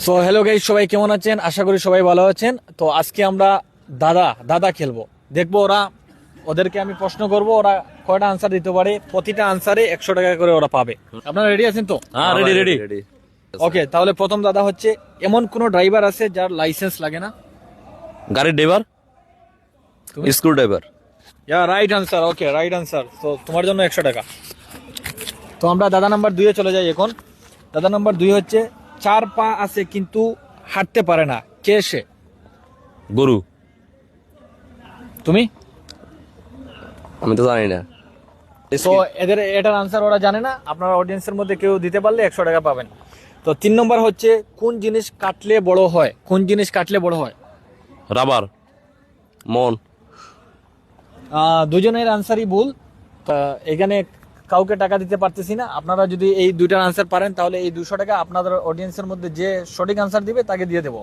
So hello guys, সবাই কেমন আছেন? আশা করি সবাই ভালো আছেন। তো আজকে আমরা দাদা খেলবো, দেখবো ওদেরকে আমি প্রশ্ন করব, ওরা কয়টা আনসার দিতে পারে। প্রতিটা আনসারে 100 টাকা করে ওরা পাবে। আপনারা রেডি আছেন তো? হ্যাঁ, রেডি। ওকে, তাহলে প্রথম দাদা হচ্ছে, এমন কোন ড্রাইভার আছে যার লাইসেন্স লাগে না? গাড়ির driver, screw driver. Right answer. Okay, right answer. তো তোমার জন্য 100 টাকা। তো আমরা দাদা নাম্বার 2 এ চলে যাই এখন। দাদা নাম্বার 2 হচ্ছে, 4 পা আছে কিন্তু হাঁটতে পারে না, কে সে? গরু। তুমি? আমি তো জানি না। তো এটার আনসার ওরা জানে না। আপনারা অডিয়েন্সের মধ্যে কেউ দিতে পারলে 100 টাকা পাবেন। তো 3 নম্বর হচ্ছে, কোন জিনিস কাটলে বড় হয়? কোন জিনিস কাটলে বড় হয়? রাবার, মন। দুজনের আনসারই ভুল। তা এখানে কাউকে টাকা দিতে পারতেছি না। আপনারা যদি এই দুইটার আনসার পারেন, তাহলে এই 200 টাকা আপনাদের অডিয়েন্সের মধ্যে যে সঠিক আনসার দিবে তাকে দিয়ে দেবো।